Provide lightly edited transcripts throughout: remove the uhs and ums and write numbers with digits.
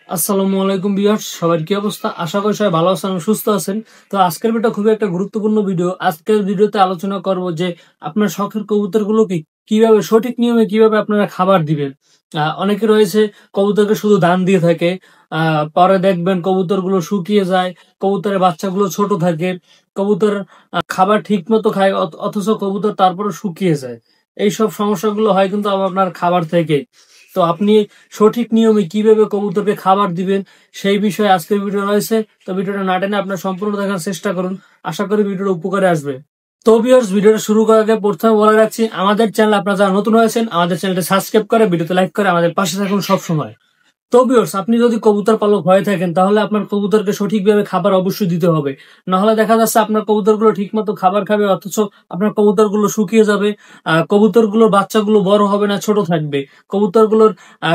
আসসালামু আলাইকুম ভিউয়ার্স, সবার কি অবস্থা? আশা করি সবাই ভালো আছেন এবং সুস্থ আছেন। তো আজকের ভিডিও খুবই একটা গুরুত্বপূর্ণ ভিডিও। আজকের ভিডিওতে আলোচনা করব যে আপনার শখের কবুতরগুলোকে কিভাবে সঠিক নিয়মে কিভাবে আপনারা খাবার দিবেন। অনেকে রয়েছে কবুতরকে শুধু দান দিয়ে থাকে। পরে দেখবেন কবুতরগুলো শুকিয়ে যায়, কবুতরের বাচ্চাগুলো ছোট থাকে, কবুতর খাবার ঠিক মতো খায় অথচ কবুতর তারপরে শুকিয়ে যায়। এইসব সমস্যাগুলো হয় কিন্তু আপনার খাবার থেকে। তো আপনি সঠিক নিয়মে কিভাবে কবুতরকে খাবার দিবেন সেই বিষয়ে আজকের ভিডিও রয়েছে। তো ভিডিওটা না টেনে আপনার সম্পূর্ণ দেখার চেষ্টা করুন। আশা করি ভিডিওটা উপকারে আসবে। তো ভিউয়ার্স, ভিডিওটা শুরু করার আগে প্রথমে বলে রাখছি, আমাদের চ্যানেল আপনারা যারা নতুন হয়েছেন আমাদের চ্যানেলটা সাবস্ক্রাইব করে ভিডিওতে লাইক করে আমাদের পাশে থাকুন সব সময়। তো ভিউয়ার্স, আপনি যদি কবুতর পালক হয়ে থাকেন তাহলে আপনার কবুতরকে সঠিকভাবে খাবার অবশ্যই দিতে হবে। নাহলে দেখা যাচ্ছে আপনার কবুতরগুলো ঠিক মতো খাবার খাবে অথচ আপনার কবুতরগুলো শুকিয়ে যাবে। কবুতরগুলোর বাচ্চাগুলো বড় হবে না, ছোট থাকবে। কবুতরগুলোর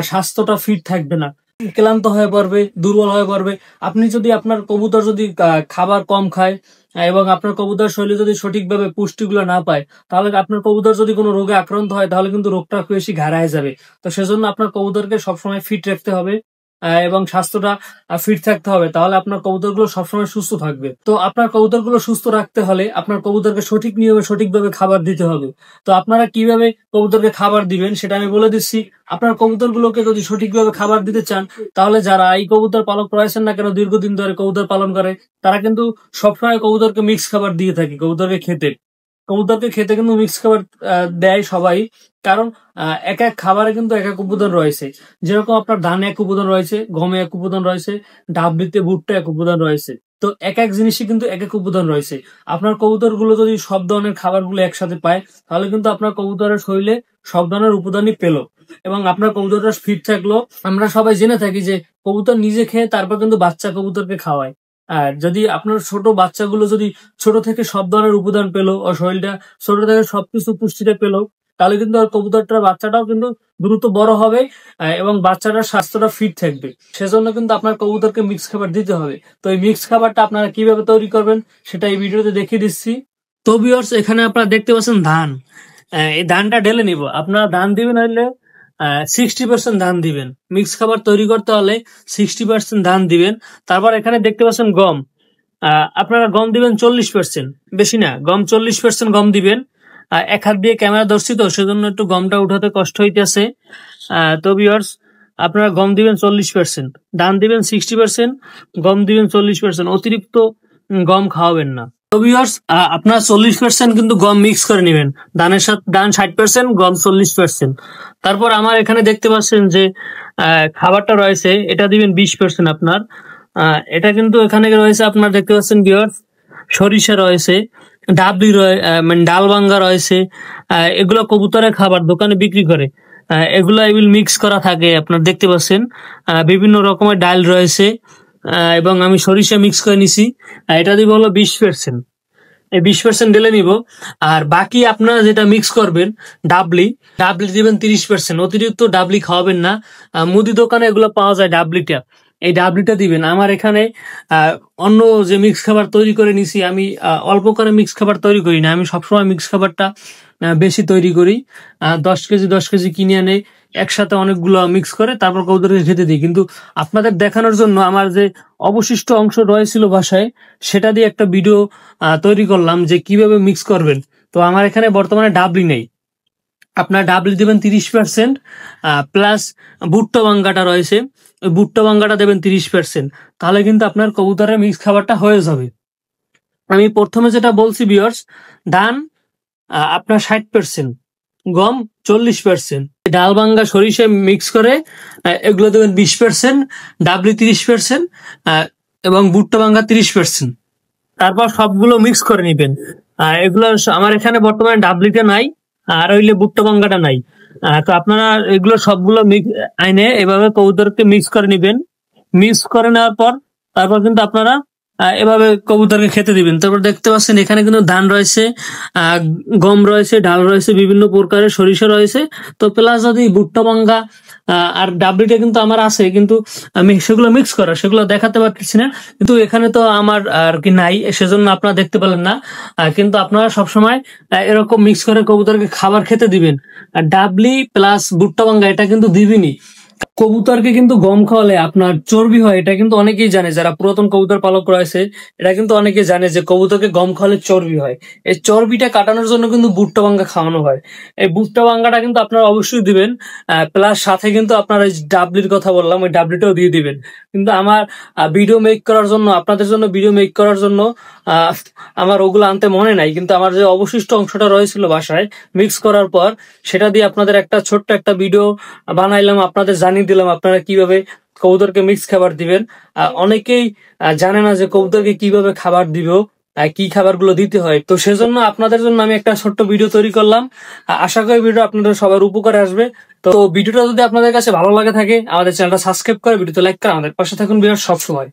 স্বাস্থ্যটা ফিট থাকবে না, ক্লান্ত হয়ে পড়বে, দুর্বল হয়ে পড়বে। আপনি যদি আপনার কবুতর যদি খাবার কম খায় এবং আপনার কবুতর শরীরে যদি সঠিকভাবে পুষ্টিগুলো না পায়, তাহলে আপনার কবুতর যদি কোনো রোগে আক্রান্ত হয় তাহলে কিন্তু রোগটা খুব বেশি ঘাড়ায় যাবে। তো সেজন্য আপনার কবুতরকে সবসময় ফিট রাখতে হবে এবং স্বাস্থ্যটা ফিট থাকতে হবে, তাহলে আপনার কবুতরগুলো সবসময় সুস্থ থাকবে। তো আপনার কবুতরগুলো সুস্থ রাখতে হলে আপনার কবুতরকে সঠিক নিয়মে সঠিকভাবে খাবার দিতে হবে। তো আপনারা কিভাবে কবুতরকে খাবার দিবেন সেটা আমি বলে দিচ্ছি। আপনার কবুতরগুলোকে যদি সঠিকভাবে খাবার দিতে চান, তাহলে যারা এই কবুতর পালক রয়েছেন না কেন, দীর্ঘদিন ধরে কবুতর পালন করে, তারা কিন্তু সবসময় কবুতরকে মিক্স খাবার দিয়ে থাকে। কবুতরকে খেতে কিন্তু মিক্স খাবার দেয় সবাই। কারণ এক এক খাবারে কিন্তু এক এক উপাদান রয়েছে। যেরকম আপনার ধানে এক উপাদান রয়েছে, গমে এক উপাদান রয়েছে, ডাবলিতে ভুট্টা এক উপাদান রয়েছে। তো এক এক জিনিসই কিন্তু এক এক উপাদান রয়েছে। আপনার কবুতর গুলো যদি সব ধরনের খাবারগুলো একসাথে পায়, তাহলে কিন্তু আপনার কবুতরের শরীরে সব ধরনের উপাদানই পেলো এবং আপনার কবুতরটা ফিট থাকলো। আমরা সবাই জেনে থাকি যে কবুতর নিজে খেয়ে তারপর কিন্তু বাচ্চা কবুতরকে খাওয়ায়। আর যদি আপনার ছোট বাচ্চাগুলো যদি ছোট থেকে সব ধরনের উপাদান পেলো ও শরীরটা ছোট থেকে সবকিছু পুষ্টিটা পেলো, তাহলে কিন্তু আর কবুতরটার বাচ্চাটাও কিন্তু দ্রুত বড় হবে এবং বাচ্চাটার স্বাস্থ্যটা ফিট থাকবে। সেজন্য কিন্তু আপনার কবুতরকে মিক্স খাবার দিতে হবে। তো এই মিক্স খাবারটা আপনারা কিভাবে তৈরি করবেন সেটা এই ভিডিওতে দেখিয়ে দিচ্ছি। তো ভিউয়ার্স, এখানে আপনারা দেখতে পাচ্ছেন ধান। এই ধানটা ঢেলে নিব। আপনারা ধান দিবেন হইলে 60% ধান দিবেন। মিক্স খাবার তৈরি করতে হলে 60% ধান দিবেন। তারপর এখানে দেখতে পাচ্ছেন গম। আপনারা গম দিবেন 40%, বেশি না, গম 40% গম দিবেন। এক হাত দিয়ে ক্যামেরা ধরছি তো সেজন্য একটু গমটা উঠাতে কষ্ট হইতেছে। তো ভিউয়ার্স, আপনারা গম দিবেন 40%, ধান দিবেন 60%, গম দিবেন 40%। অতিরিক্ত গম খাওয়াবেন না। তো ভিউয়ার্স, আপনারা 40% কিন্তু গম মিক্স করে নেবেন। ধানের সাথে ধান 60%, গম 40%। তারপর আমার এখানে দেখতে পাচ্ছেন যে খাবারটা রয়েছে, এটা দিবেন 20% আপনার। এটা কিন্তু এখানে রয়েছে, আপনার দেখতে পাচ্ছেন ভিউয়ার্স, সরিষা রয়েছে, ডাবলি মানে ডাল ভাঙ্গা রয়েছে। এগুলো কবুতরের খাবার দোকানে বিক্রি করে। এগুলো এগুলো মিক্স করা থাকে, আপনার দেখতে পাচ্ছেন। বিভিন্ন রকমের ডাল রয়েছে এবং আমি সরিষা মিক্স করে নিছি। এটা দিব হলো 20%। এই 20% ঢেলে নিব। আর বাকি আপনারা যেটা মিক্স করবেন, ডাবলি ডাবলি দিবেন 30%। অতিরিক্ত ডাবলি খাওয়াবেন না। মুদি দোকানে এগুলো পাওয়া যায় ডাবলিটা, এই ডাবলিটা দিবেন। আমার এখানে আহ, অন্য যে মিক্স খাবার তৈরি করে নিছি, আমি অল্প করে মিক্স খাবার তৈরি করি না। আমি সবসময় মিক্স খাবারটা বেশি তৈরি করি। 10 কেজি 10 কেজি কিনে আনে একসাথে অনেকগুলো মিক্স করে তারপর কবুতরকে খেতে দিই। কিন্তু আপনাদের দেখানোর জন্য আমার যে অবশিষ্ট অংশ রয়েছিল বাসায়, সেটা দিয়ে একটা ভিডিও তৈরি করলাম যে কিভাবে মিক্স করবেন। তো আমার এখানে বর্তমানে ডাবলি নেই। আপনার ডাবলি দেবেন 30%, প্লাস ভুট্টা ভাঙ্গাটা রয়েছে, ওই ভুট্টা ভাঙ্গাটা দেবেন 30%। তাহলে কিন্তু আপনার কবুতরের মিক্স খাবারটা হয়ে যাবে। আমি প্রথমে যেটা বলছি ভিউয়ার্স, ধান আপনার 60%, গম 40%, ডাল ভাঙ্গা সরিষা মিক্স করে এগুলো দেবেন 20%, ডাবলি 30%, এবং ভুট্টা ভাঙ্গা 30%। তারপর সবগুলো মিক্স করে নিবেন। এগুলো আমার এখানে বর্তমানে ডাবলিটা নাই আর হইলে ভুট্টা ভাঙ্গাটা নাই। তো আপনারা এগুলো সবগুলো আইনে এভাবে কবুতরকে মিক্স করে নিবেন। মিক্স করে নেওয়ার পর তারপর কিন্তু আপনারা এভাবে কবুতরকে খেতে দিবেন। তারপর দেখতে পাচ্ছেন এখানে কিন্তু ধান রয়েছে, আহ গম রয়েছে, ডাল রয়েছে, বিভিন্ন প্রকারের সরিষা রয়েছে। তো প্লাস যদি ভুট্টা ভাঙ্গা আর ডাবলিটা কিন্তু আমার আছে, কিন্তু আমি সেগুলো মিক্স করা সেগুলো দেখাতে পারতেছি না। কিন্তু এখানে তো আমার আর কি নাই, সেজন্য আপনারা দেখতে পেলেন না। কিন্তু আপনারা সবসময় এরকম মিক্স করে কবুতরকে খাবার খেতে দিবেন। আর ডাবলি প্লাস ভুট্টা ভাঙ্গা এটা কিন্তু দিবেনই। কবুতরকে কিন্তু গম খাওয়ালে আপনার চর্বি হয়, এটা কিন্তু অনেকেই জানে। যারা পুরাতন কবুতর পালক রয়েছে এটা কিন্তু অনেকে জানে যে কবুতরকে গম খাওয়ালে চর্বি হয়। এই চর্বিটা কাটানোর জন্য কিন্তু ভুট্টা ভাঙ্গা খাওয়ানো হয়। এই ভুট্টা ভাঙ্গাটা কিন্তু আপনারা অবশ্যই দিবেন। প্লাস সাথে কিন্তু আপনার এই ডাবলির কথা বললাম, ওই ডাবলিটাও দিয়ে দিবেন। কিন্তু আমার ভিডিও মেক করার জন্য, আপনাদের জন্য ভিডিও মেক করার জন্য আহ, আমার ওগুলো আনতে মনে নাই, কিন্তু আমার যে অবশিষ্ট অংশটা রয়েছিল বাসায় মিক্স করার পর সেটা দিয়ে আপনাদের একটা ছোট্ট একটা ভিডিও বানাইলাম, আপনাদের জানিয়ে দিলাম আপনারা কিভাবে কবুতরকে মিক্স খাবার দিবেন। অনেকেই জানে না যে কবুতরকে কিভাবে খাবার দিব, কি খাবারগুলো দিতে হয়। তো সেজন্য আপনাদের জন্য আমি একটা ছোট্ট ভিডিও তৈরি করলাম। আশা করি ভিডিও আপনাদের সবার উপকারে আসবে। তো ভিডিওটা যদি আপনাদের কাছে ভালো লাগে থাকে, আমাদের চ্যানেলটা সাবস্ক্রাইব করে ভিডিওতে লাইক করে আমাদের পাশে থাকুন বিরাট সব সময়।